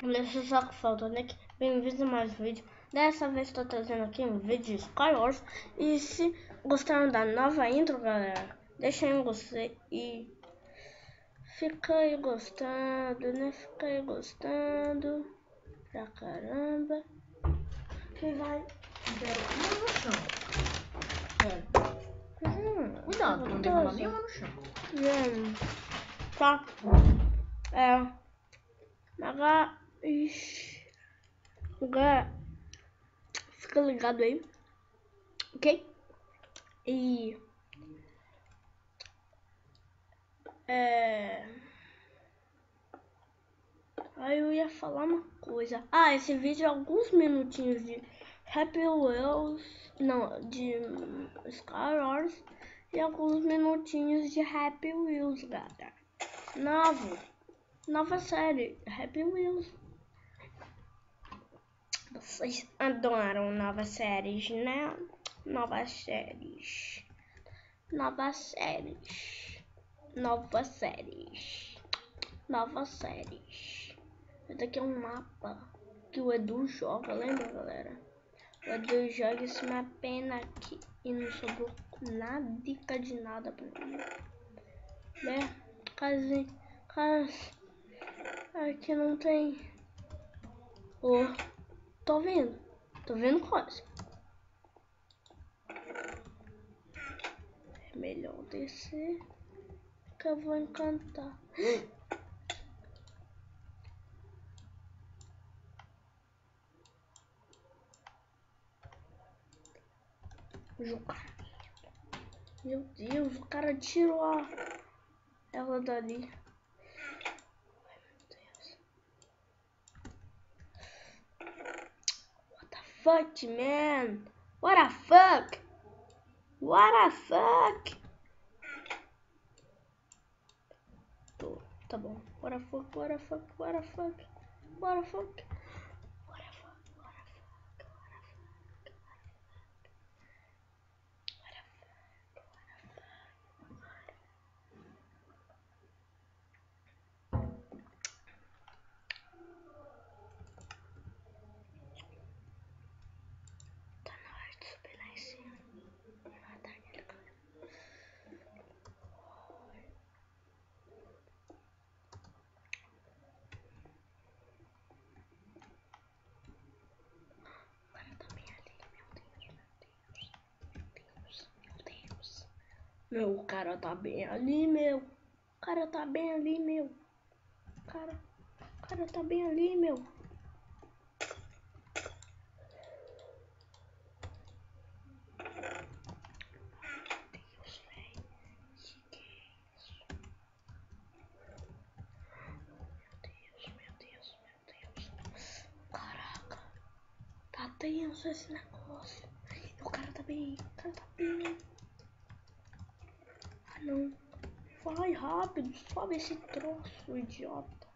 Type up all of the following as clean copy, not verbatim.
Deixa só que falta, né? Bem-vindos a mais um vídeo. Dessa vez estou trazendo aqui um vídeo de Skywars. E se gostaram da nova intro, galera, deixa aí um gostei e fica aí gostando, né? Fica aí gostando pra caramba. Que vai No chão. Cuidado, não derramar nenhuma no chão. Tá. Agora, fica ligado aí, ok? E aí eu ia falar uma coisa. Esse vídeo é alguns minutinhos de Happy Wheels, não, de Skywars e alguns minutinhos de Happy Wheels, galera. Nova série, Happy Wheels. Vocês adoram novas séries, né? Novas séries. Esse aqui é um mapa que o Edu joga, lembra, galera? O Edu joga esse mapena aqui e não sobrou nada de nada pra mim, né? Caso aqui não tem. Tô vendo quase. É melhor descer que eu vou encantar. Meu Deus, o cara tirou ela dali. Ai, meu Deus. What the fuck, man? What the fuck? Tá bom. What the fuck? Meu, o cara tá bem ali, meu. O cara tá bem ali, meu. Deus, velho. Que é isso? Meu Deus. Caraca. Tá tenso esse negócio. O cara tá bem. Não. Vai rápido, sobe esse troço, idiota.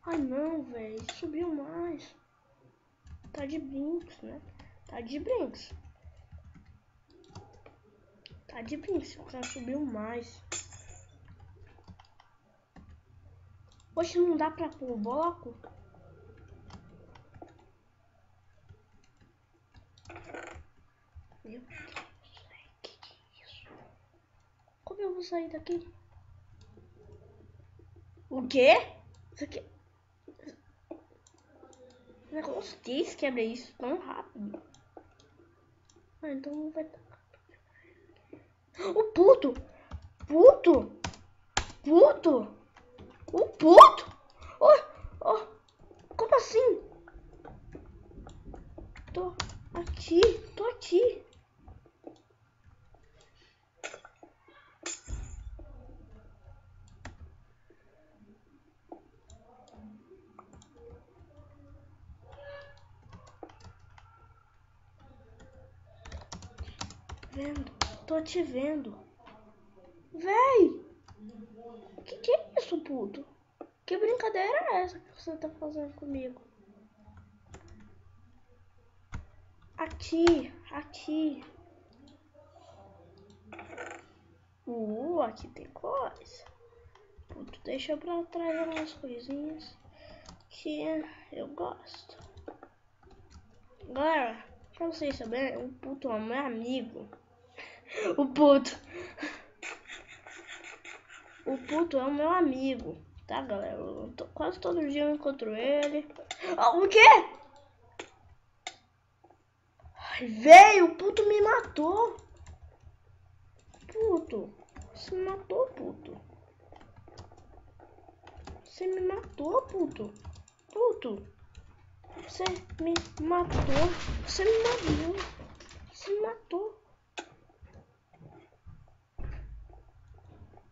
Ai não, velho, subiu mais. Tá de brinks, né? Tá de brinks, o cara subiu mais. Poxa, não dá pra pôr o bloco? Meu Deus, velho, que é isso? Como eu vou sair daqui? O quê? Isso aqui... Negócio desse quebra isso tão rápido. Então não vai... O puto! Como assim? Tô aqui. Tô te vendo. Véi! Que é isso, puto? Que brincadeira é essa que você tá fazendo comigo? Aqui. Aqui tem coisa. puto. Deixa pra trás algumas coisinhas que eu gosto. Galera, pra vocês saberem, o puto é meu amigo. O puto é o meu amigo, tá, galera? Quase todo dia eu encontro ele. O quê? Ai, velho, o puto me matou. Puto, você me matou, puto. Você me matou, puto. Puto, você me matou. Você me matou. Você me matou.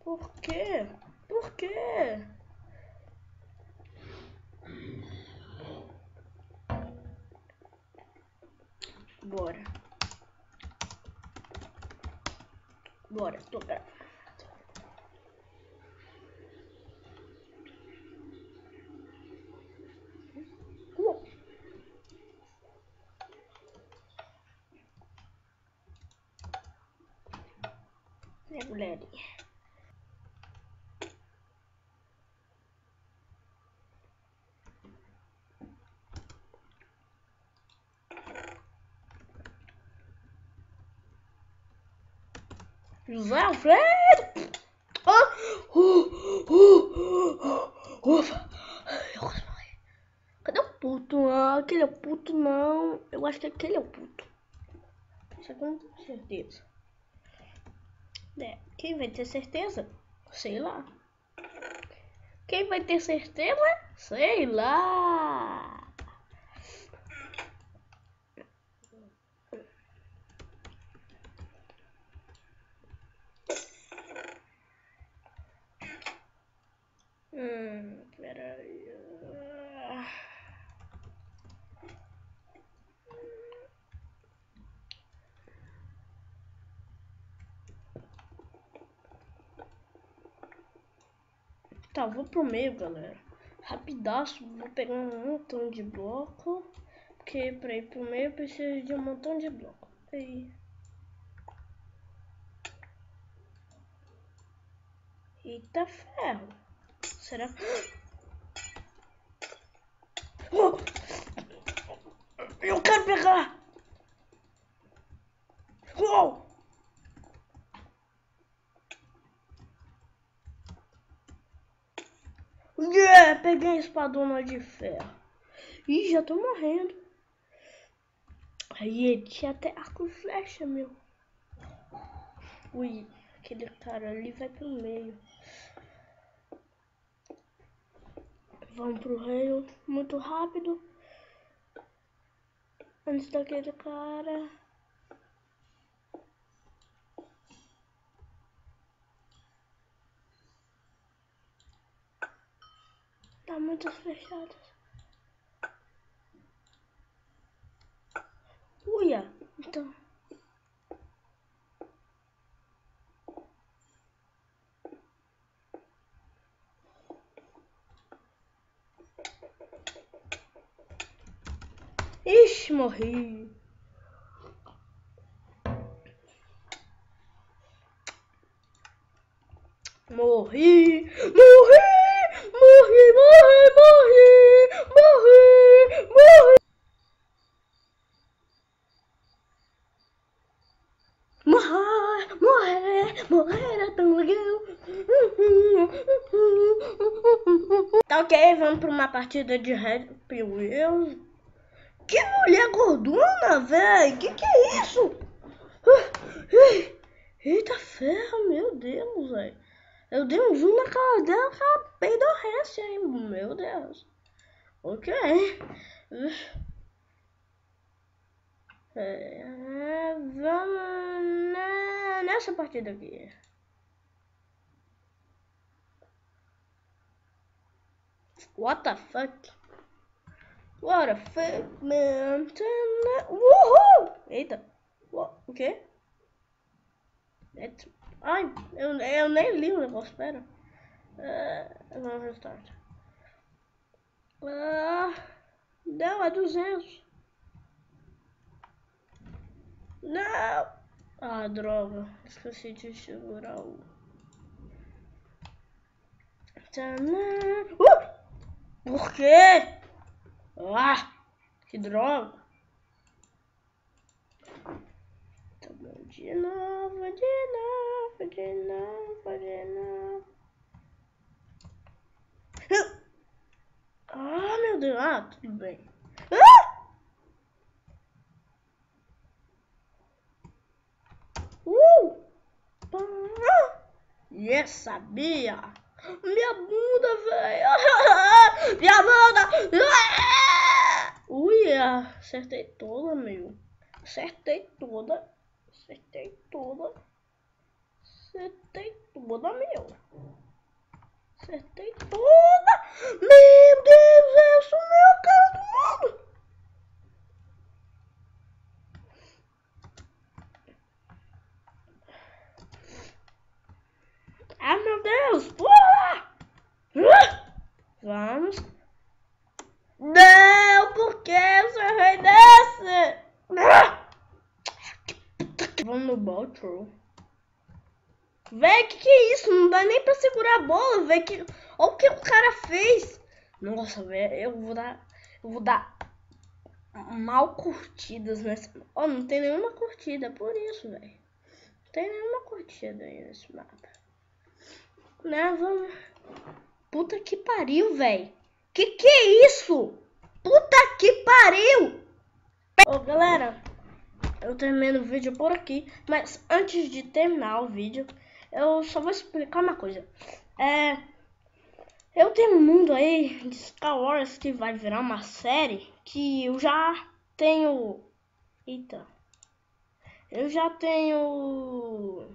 Por quê? Por quê? Bora. Bora, tô gravando. Mulherinha. José Alfredo! Ufa! Eu quase morri. Cadê o puto? Ah, aquele é o puto, não. Eu acho que aquele é o puto. Isso é com certeza. Quem vai ter certeza? Sei lá. Quem vai ter certeza? Sei lá. Peraí. Tá, vou pro meio, galera. Rapidaço, vou pegar um montão de bloco. Porque pra ir pro meio eu preciso de um montão de bloco. Aí. Eita ferro. Será que... Oh! Eu quero pegar! Uou! Yeah! Peguei a espadona de ferro. Ih, já tô morrendo. Aí ele tinha até arco e flecha, meu. Ui, aquele cara ali vai pro meio. Vamos pro reino muito rápido. Antes daquele cara. Tá muitas flechadas. Uia! Então. Ixi, morri. Morri, morri, morri, morri, morri, morri, morri. Morrer, morrer, morrer é tão legal. Tá ok, vamos pra uma partida de Red Wheels. Que mulher gordona, velho. Que é isso? Eita ferro, meu Deus, velho. Eu dei um zoom na cara dela, que ela peidorrece, hein? Meu Deus. Ok. Vamos nessa partida aqui. What the fuck? What the fuck, man? Uhul! Eita. O quê? Ai, eu nem li o negócio, pera. Vamos restart. Não, é 200. Não! Ah, droga. Esqueci de segurar o... Por quê? Ah, que droga. Tá bom, de novo. Ah, meu Deus. Ah, tudo bem. Yes, sabia. Minha bunda, velho. Minha bunda. Ui, acertei toda, meu. Acertei toda, meu. Acertei toda. Meu Deus, eu sou a cara do mundo. Ah, meu Deus, pula. Vamos. Não, por que você errei desse? Vamos no ball throw. Véi, que é isso? Não dá nem pra segurar a bola, véi. Olha o que o cara fez. Nossa, velho, eu vou dar mal curtidas nesse... Ó, não tem nenhuma curtida, por isso, velho. Não tem nenhuma curtida aí nesse mapa. Né, vamos... Puta que pariu, velho. Que é isso? Puta que pariu! Ô, galera, eu termino o vídeo por aqui. Mas antes de terminar o vídeo, eu só vou explicar uma coisa. Eu tenho um mundo aí de Star Wars que vai virar uma série que eu já tenho... Eita. Eu já tenho...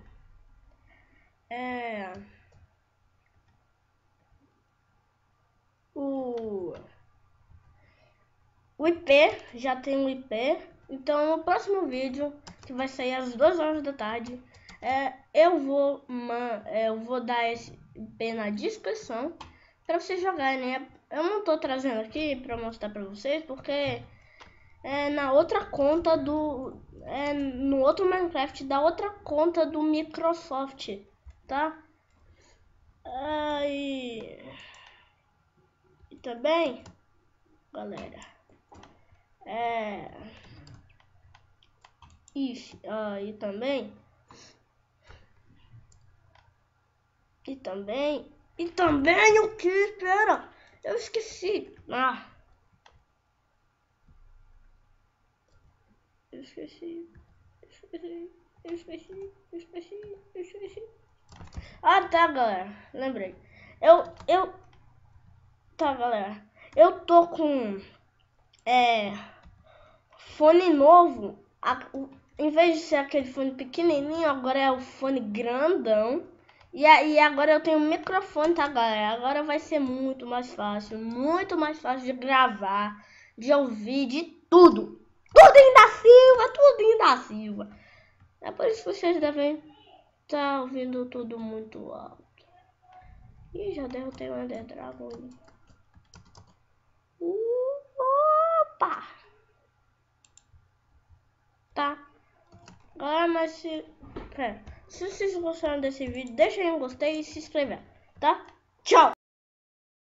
O IP, já tem um IP. Então no próximo vídeo, que vai sair às 2 horas da tarde, eu vou dar esse IP na descrição para vocês jogarem, né? Eu não tô trazendo aqui para mostrar para vocês porque na outra conta do no outro Minecraft da outra conta do Microsoft, tá? E também, galera, e também o que? Espera, eu esqueci. Eu esqueci. Ah, tá, galera. Lembrei. Tá, galera. Eu tô com fone novo. Em vez de ser aquele fone pequenininho, agora é o fone grandão. E aí agora eu tenho um microfone, tá, galera? Agora vai ser muito mais fácil de gravar, de ouvir, de tudo. Tudinho da Silva. É por isso que vocês devem estar ouvindo tudo muito alto. Ih, já derrotei o Ender Dragon. Opa! Tá. Galera, mas se vocês gostaram desse vídeo, deixem um gostei e se inscrever, tá? Tchau!